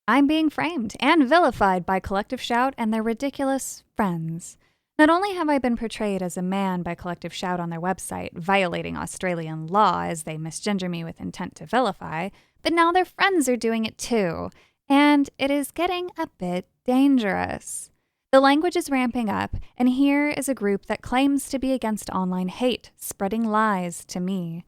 I'm being framed and vilified by Collective Shout and their ridiculous friends. Not only have I been portrayed as a man by Collective Shout on their website, violating Australian law as they misgender me with intent to vilify, but now their friends are doing it too. And it is getting a bit dangerous. The language is ramping up, and here is a group that claims to be against online hate, spreading lies to me.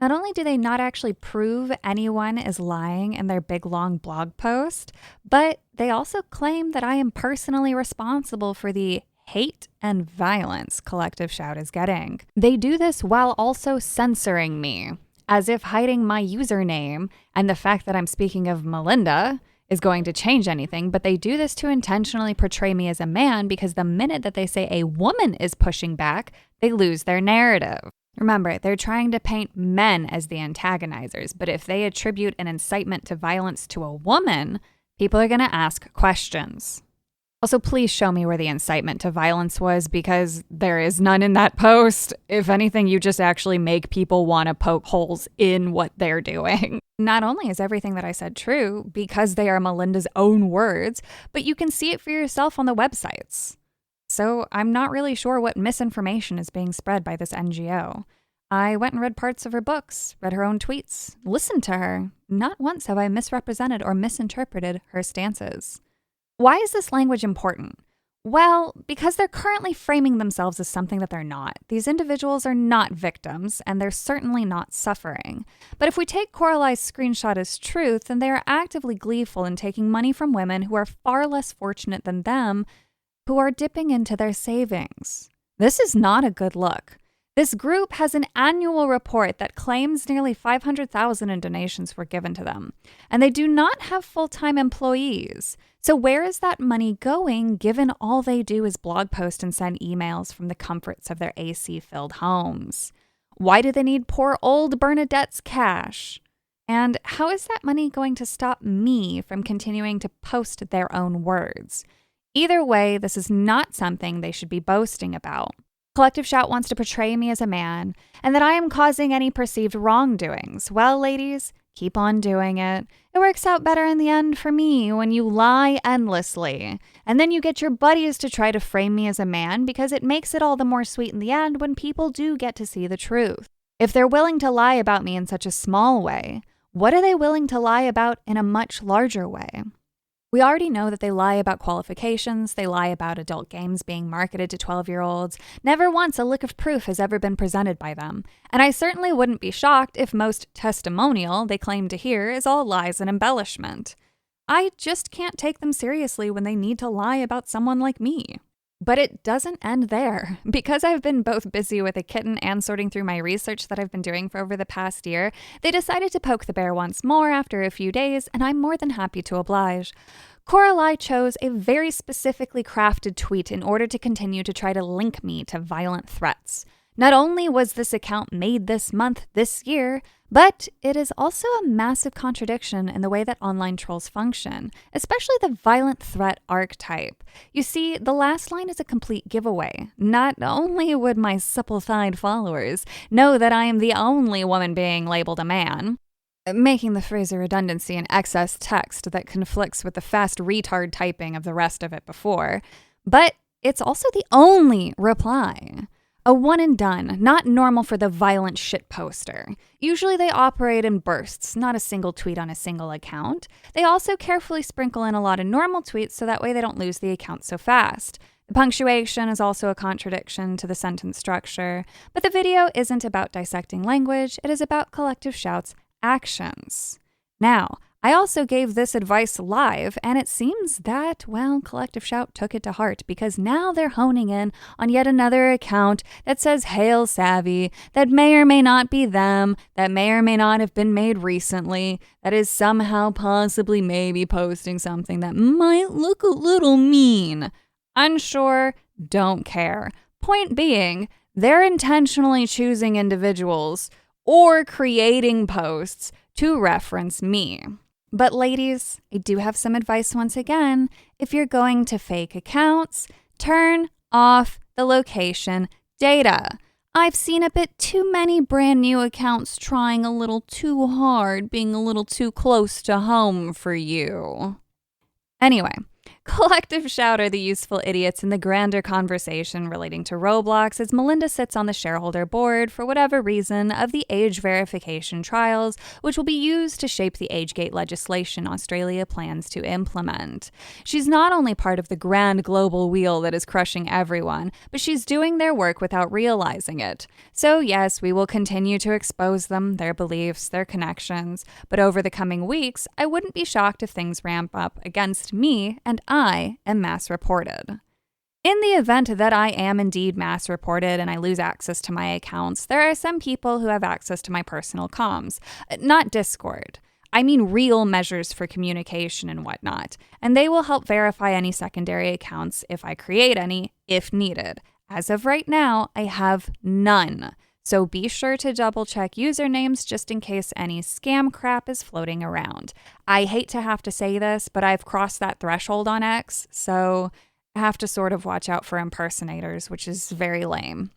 Not only do they not actually prove anyone is lying in their big long blog post, but they also claim that I am personally responsible for the hate and violence Collective Shout is getting. They do this while also censoring me, as if hiding my username and the fact that I'm speaking of Melinda is going to change anything, but they do this to intentionally portray me as a man because the minute that they say a woman is pushing back, they lose their narrative. Remember, they're trying to paint men as the antagonizers, but if they attribute an incitement to violence to a woman, people are going to ask questions. Also, please show me where the incitement to violence was, because there is none in that post. If anything, you just actually make people want to poke holes in what they're doing. Not only is everything that I said true, because they are Melinda's own words, but you can see it for yourself on the websites. So I'm not really sure what misinformation is being spread by this NGO. I went and read parts of her books, read her own tweets, listened to her. Not once have I misrepresented or misinterpreted her stances. Why is this language important? Well, because they're currently framing themselves as something that they're not. These individuals are not victims, and they're certainly not suffering. But if we take Coralai's screenshot as truth, then they are actively gleeful in taking money from women who are far less fortunate than them, who are dipping into their savings. This is not a good look. This group has an annual report that claims nearly $500,000 in donations were given to them, and they do not have full-time employees. So where is that money going, given all they do is blog post and send emails from the comforts of their AC-filled homes? Why do they need poor old Bernadette's cash? And how is that money going to stop me from continuing to post their own words? Either way, this is not something they should be boasting about. Collective Shout wants to portray me as a man, and that I am causing any perceived wrongdoings. Well, ladies, keep on doing it. It works out better in the end for me when you lie endlessly. And then you get your buddies to try to frame me as a man because it makes it all the more sweet in the end when people do get to see the truth. If they're willing to lie about me in such a small way, what are they willing to lie about in a much larger way? We already know that they lie about qualifications, they lie about adult games being marketed to 12-year-olds. Never once a lick of proof has ever been presented by them. And I certainly wouldn't be shocked if most testimonial they claim to hear is all lies and embellishment. I just can't take them seriously when they need to lie about someone like me. But it doesn't end there. Because I've been both busy with a kitten and sorting through my research that I've been doing for over the past year, they decided to poke the bear once more after a few days, and I'm more than happy to oblige. Coralai chose a very specifically crafted tweet in order to continue to try to link me to violent threats. Not only was this account made this month, this year, but it is also a massive contradiction in the way that online trolls function, especially the violent threat archetype. You see, the last line is a complete giveaway. Not only would my supple-thighed followers know that I am the only woman being labeled a man, making the phrase a redundancy and excess text that conflicts with the fast retard typing of the rest of it before, but it's also the only reply. A one and done, not normal for the violent shit poster. Usually they operate in bursts, not a single tweet on a single account. They also carefully sprinkle in a lot of normal tweets so that way they don't lose the account so fast. The punctuation is also a contradiction to the sentence structure, but the video isn't about dissecting language, it is about Collective Shout's actions. Now, I also gave this advice live, and it seems that, well, Collective Shout took it to heart because now they're honing in on yet another account that says Hail Savvy, that may or may not be them, that may or may not have been made recently, that is somehow possibly maybe posting something that might look a little mean. Unsure, don't care. Point being, they're intentionally choosing individuals or creating posts to reference me. But ladies, I do have some advice once again. If you're going to fake accounts, turn off the location data. I've seen a bit too many brand new accounts trying a little too hard, being a little too close to home for you. Anyway, collective shout are the useful idiots in the grander conversation relating to Roblox as Melinda sits on the shareholder board, for whatever reason, of the age verification trials, which will be used to shape the age-gate legislation Australia plans to implement. She's not only part of the grand global wheel that is crushing everyone, but she's doing their work without realizing it. So yes, we will continue to expose them, their beliefs, their connections, but over the coming weeks, I wouldn't be shocked if things ramp up against me and I am mass reported. In the event that I am indeed mass reported and I lose access to my accounts, there are some people who have access to my personal comms, not Discord. I mean real measures for communication and whatnot, and they will help verify any secondary accounts if I create any, if needed. As of right now, I have none. So be sure to double check usernames just in case any scam crap is floating around. I hate to have to say this, but I've crossed that threshold on X, so I have to sort of watch out for impersonators, which is very lame.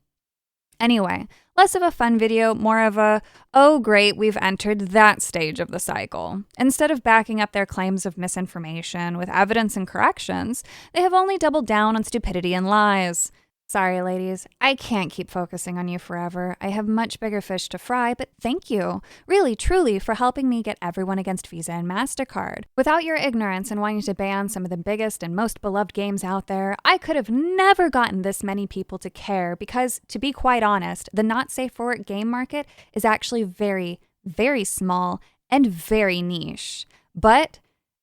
Anyway, less of a fun video, more of a, oh great, we've entered that stage of the cycle. Instead of backing up their claims of misinformation with evidence and corrections, they have only doubled down on stupidity and lies. Sorry, ladies, I can't keep focusing on you forever. I have much bigger fish to fry, but thank you, really, truly, for helping me get everyone against Visa and MasterCard. Without your ignorance and wanting to ban some of the biggest and most beloved games out there, I could have never gotten this many people to care because, to be quite honest, the not safe for work game market is actually very, very small and very niche. But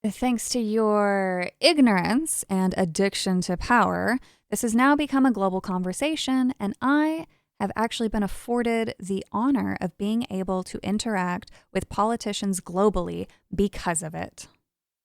thanks to your ignorance and addiction to power, this has now become a global conversation, and I have actually been afforded the honor of being able to interact with politicians globally because of it.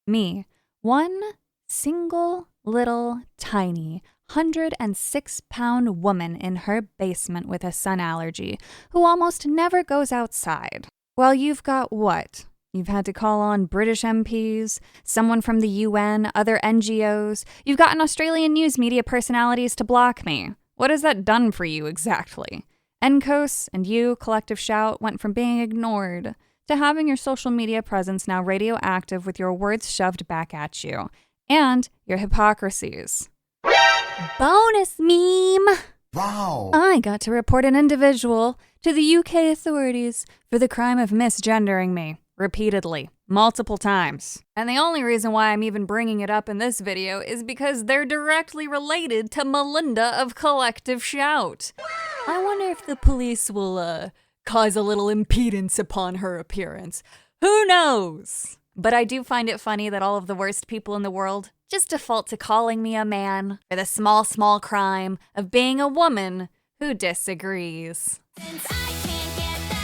Me, one single little tiny 106-pound woman in her basement with a sun allergy who almost never goes outside. Well, you've got what? You've had to call on British MPs, someone from the UN, other NGOs. You've gotten Australian news media personalities to block me. What has that done for you exactly? NCOS and you, Collective Shout, went from being ignored to having your social media presence now radioactive with your words shoved back at you. And your hypocrisies. Bonus meme! Wow! I got to report an individual to the UK authorities for the crime of misgendering me. Repeatedly, multiple times. And the only reason why I'm even bringing it up in this video is because they're directly related to Melinda of Collective Shout. I wonder if the police will, cause a little impedance upon her appearance. Who knows? But I do find it funny that all of the worst people in the world just default to calling me a man for the small, small crime of being a woman who disagrees. Since I can't get